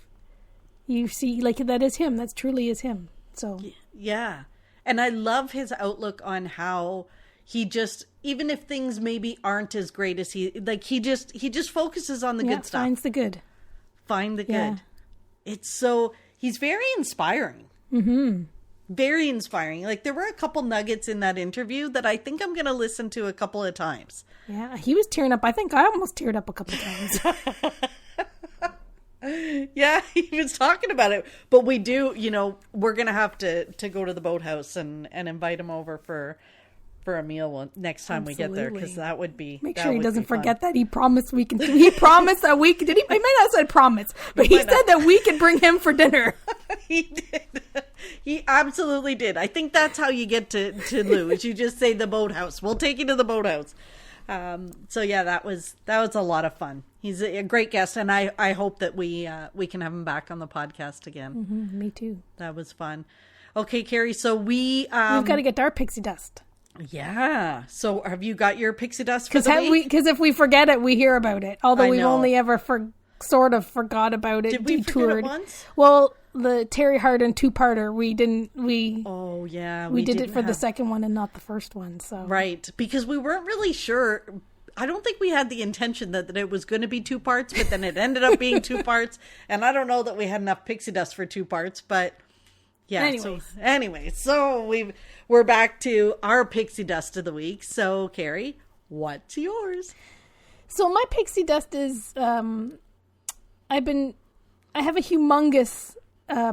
you see like that is him. That's truly is him. So yeah. And I love his outlook on how he just, even if things maybe aren't as great as he just focuses on the good stuff. Finds the good. Find the good. It's so, he's very inspiring. Mm-hmm. Very inspiring. Like there were a couple nuggets in that interview that I think I'm going to listen to a couple of times. Yeah, he was tearing up. I think I almost teared up a couple of times. Yeah, he was talking about it. But we do, we're going to have to go to the Boathouse and invite him over for a meal next time we get there, because that would be Make sure he doesn't forget that. He promised we can. He promised that we could. He might not have said promise, but he said that we could bring him for dinner. He did. He absolutely did. I think that's how you get to Lou, is you just say the Boathouse. We'll take you to the Boathouse. So yeah, that was a lot of fun. He's a great guest, and I hope that we can have him back on the podcast again. Mm-hmm, me too. That was fun. Okay, Carrie. So we've got to get our pixie dust. Yeah. So have you got your pixie dust for the week? Because if we forget it, we hear about it. Although we've only ever sort of forgot about it. Did we forget it once? Well, the Terry Hardin 2-parter, we didn't. Oh yeah, we did it for the second one and not the first one. So right, because we weren't really sure. I don't think we had the intention that it was going to be 2 parts, but then it ended up being 2 parts, and I don't know that we had enough pixie dust for 2 parts, but yeah. So we're back to our pixie dust of the week. So Carrie, what's yours? So my pixie dust is I have a humongous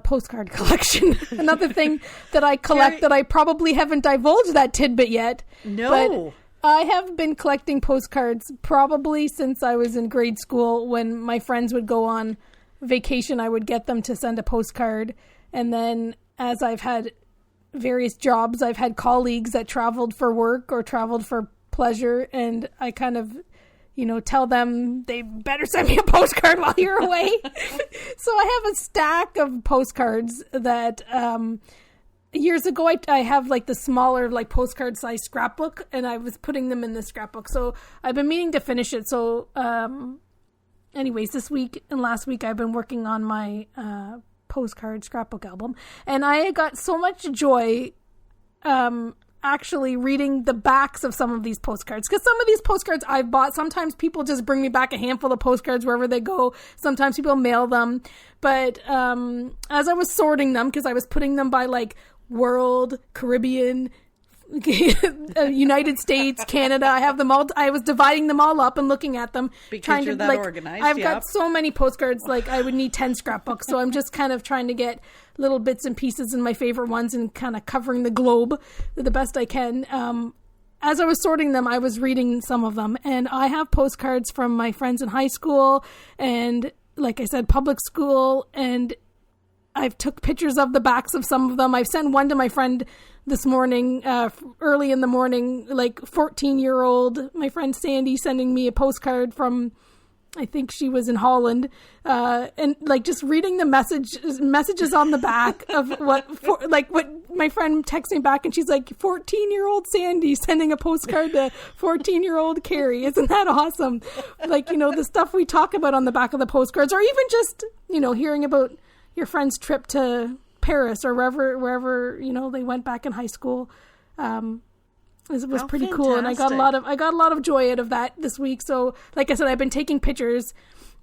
postcard collection. Another thing that I collect that I probably haven't divulged that tidbit yet. No. But I have been collecting postcards probably since I was in grade school. When my friends would go on vacation, I would get them to send a postcard. And then as I've had various jobs, I've had colleagues that traveled for work or traveled for pleasure. And I kind of, tell them they better send me a postcard while you're away. So I have a stack of postcards that years ago I have like the smaller like postcard size scrapbook, and I was putting them in the scrapbook. So I've been meaning to finish it. So anyways, this week and last week I've been working on my postcard scrapbook album, and I got so much joy actually reading the backs of some of these postcards, because some of these postcards I've bought. Sometimes people just bring me back a handful of postcards wherever they go. Sometimes people mail them. But as I was sorting them, because I was putting them by like world, Caribbean, United States, Canada, I have them all. I was dividing them all up and looking at them. Because you're that organized. I've got so many postcards, like I would need 10 scrapbooks. So I'm just kind of trying to get little bits and pieces and my favorite ones and kind of covering the globe the best I can. As I was sorting them, I was reading some of them, and I have postcards from my friends in high school and like I said, public school, and I've took pictures of the backs of some of them. I've sent one to my friend this morning, early in the morning, like 14-year-old, my friend Sandy, sending me a postcard from, I think she was in Holland, and like just reading the messages on the back of what my friend texts me back, and she's like, 14-year-old Sandy sending a postcard to 14-year-old Carrie. Isn't that awesome? Like, the stuff we talk about on the back of the postcards, or even just, hearing about your friend's trip to Paris or wherever they went back in high school. It was pretty cool, and I got a lot of joy out of that this week. So, like I said, I've been taking pictures,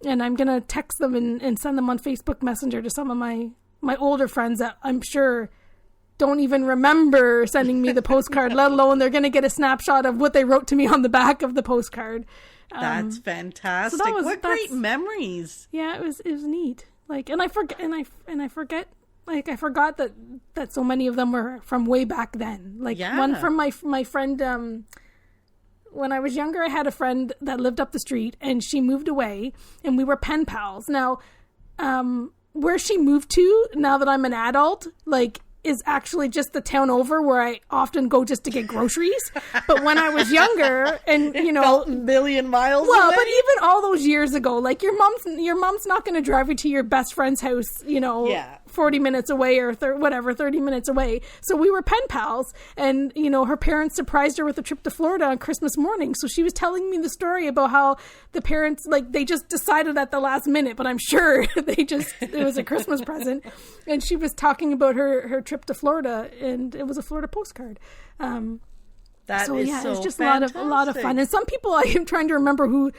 and I'm gonna text them and send them on Facebook Messenger to some of my older friends that I'm sure don't even remember sending me the postcard, let alone they're gonna get a snapshot of what they wrote to me on the back of the postcard. That's fantastic! So what great memories! Yeah, it was neat. Like, and I forget. Like, I forgot that so many of them were from way back then. Like, one from my friend, when I was younger, I had a friend that lived up the street, and she moved away, and we were pen pals. Now, where she moved to, now that I'm an adult, like, is actually just the town over where I often go just to get groceries. But when I was younger, and felt a million miles away. But even all those years ago, like your mom's not going to drive you to your best friend's house, 40 minutes away or 30 minutes away. So we were pen pals, and her parents surprised her with a trip to Florida on Christmas morning. So she was telling me the story about how the parents, like, they just decided at the last minute, but I'm sure it was a Christmas present. And she was talking about her trip to Florida, and it was a Florida postcard. It's just fantastic. a lot of fun. And some people, I am trying to remember who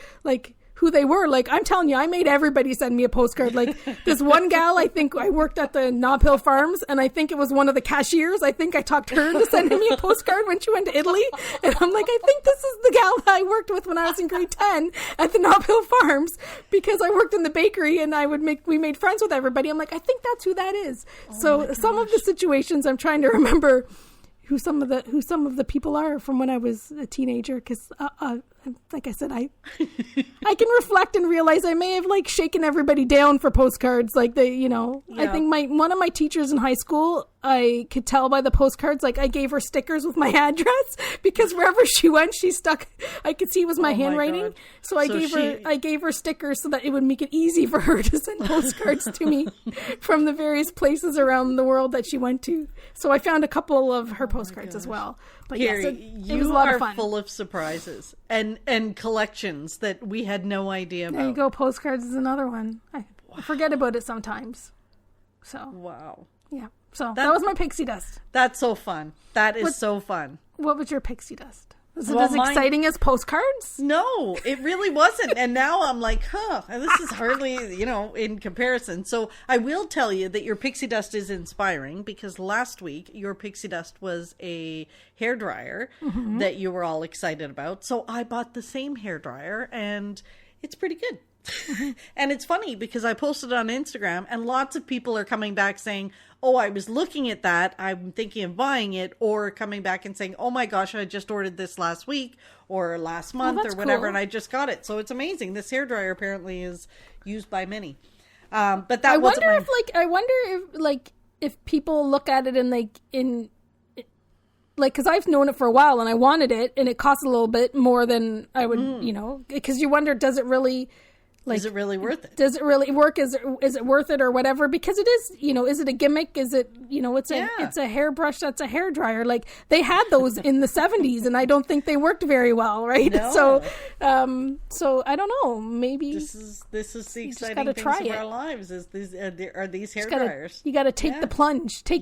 they were. Like, I'm telling you, I made everybody send me a postcard. Like, this one gal, I think I worked at the Nob Hill Farms, and I think it was one of the cashiers. I think I talked her into sending me a postcard when she went to Italy. And I'm like, I think this is the gal that I worked with when I was in grade 10 at the Nob Hill Farms, because I worked in the bakery, and we made friends with everybody. I'm like, I think that's who that is. So some of the situations I'm trying to remember who some of the people are from when I was a teenager, because like I said, I can reflect and realize I may have like shaken everybody down for postcards. Like I think one of my teachers in high school, I could tell by the postcards, like I gave her stickers with my address, because wherever she went, she stuck, I could see it was my handwriting. So I gave her stickers so that it would make it easy for her to send postcards to me from the various places around the world that she went to. So I found a couple of her postcards as well. But Carrie, it was a lot of fun. Full of surprises and collections that we had no idea about. There you go. Postcards is another one. I forget about it sometimes. So wow. Yeah. So that was my pixie dust. That's so fun. That is so fun. What was your pixie dust? Was it as exciting as postcards? No, it really wasn't. And now I'm like, this is hardly, in comparison. So I will tell you that your pixie dust is inspiring, because last week your pixie dust was a hairdryer that you were all excited about. So I bought the same hairdryer, and it's pretty good. And it's funny because I posted on Instagram, and lots of people are coming back saying, oh, I was looking at that, I'm thinking of buying it, or coming back and saying, oh my gosh, I just ordered this last week or last month or whatever, cool. And I just got it. So it's amazing. This hairdryer apparently is used by many. But that I wonder if people look at it and because I've known it for a while and I wanted it, and it costs a little bit more than I would, because you wonder, does it really... is it really worth it? Does it really work? Is it worth it or whatever? Because it is, is it a gimmick? Is it, it's a hairbrush that's a hairdryer. Like, they had those in the 70s, and I don't think they worked very well, right? No. So I don't know. Maybe this is the exciting things of our lives. Is these are these hairdryers? You got to take the plunge. I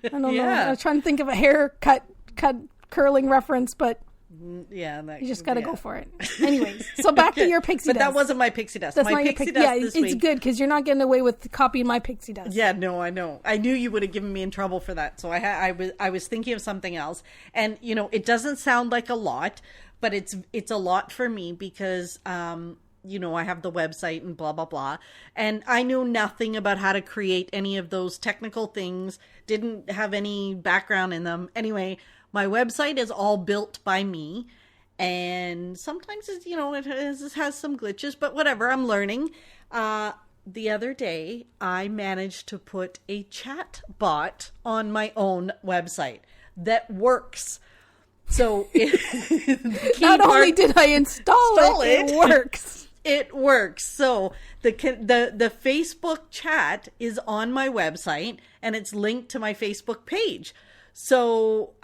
don't know. I was trying to think of a haircut curling reference, but. Yeah, you just got to go for it. Anyways, so back to your pixie dust. But that wasn't my pixie dust. That's my not pixie your dust Yeah, this it's week. good because you're not getting away with copying my pixie dust. Yeah, no, I know. I knew you would have given me in trouble for that. So I was thinking of something else, and it doesn't sound like a lot, but it's a lot for me because I have the website and blah blah blah, and I knew nothing about how to create any of those technical things. Didn't have any background in them. Anyway, my website is all built by me. And sometimes it's, it has some glitches, but whatever, I'm learning. The other day, I managed to put a chat bot on my own website that works. So not only did I install it, it works. It works. So the Facebook chat is on my website, and it's linked to my Facebook page. So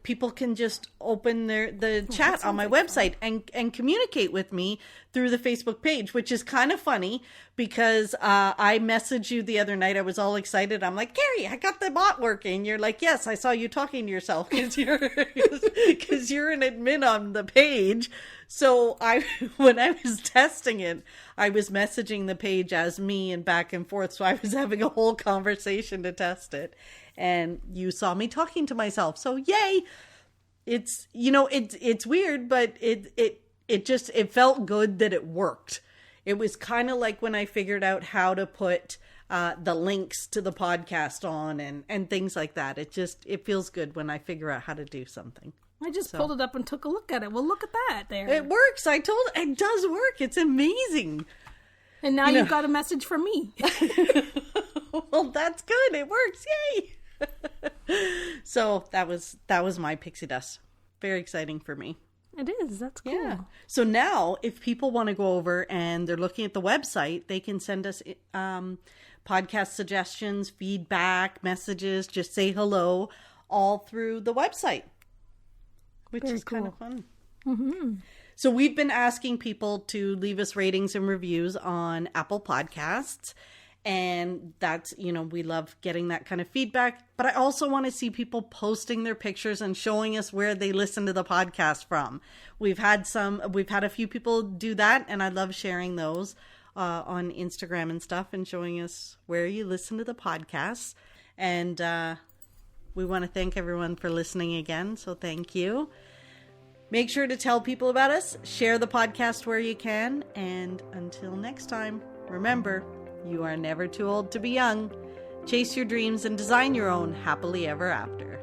people can just open the chat on my website and communicate with me through the Facebook page, which is kind of funny because I messaged you the other night. I was all excited. I'm like, Carrie, I got the bot working. You're like, yes, I saw you talking to yourself because you're an admin on the page. So when I was testing it, I was messaging the page as me and back and forth. So I was having a whole conversation to test it. And you saw me talking to myself. So yay. It's weird, but it felt good that it worked. It was kind of like when I figured out how to put the links to the podcast on and things like that. It feels good when I figure out how to do something. I just pulled it up and took a look at it. Well, look at that there. It works. It does work. It's amazing. And now you got a message from me. Well, that's good. It works. Yay. So that was my pixie dust. Very exciting for me. It is. That's cool. Yeah. So now if people want to go over and they're looking at the website, they can send us podcast suggestions, feedback, messages, just say hello all through the website, which is kind of fun. Mm-hmm. So we've been asking people to leave us ratings and reviews on Apple Podcasts. And that's, we love getting that kind of feedback. But I also want to see people posting their pictures and showing us where they listen to the podcast from. We've had a few people do that, and I love sharing those on Instagram and stuff and showing us where you listen to the podcasts. And we want to thank everyone for listening again. So thank you. Make sure to tell people about us. Share the podcast where you can. And until next time, remember, you are never too old to be young. Chase your dreams and design your own happily ever after.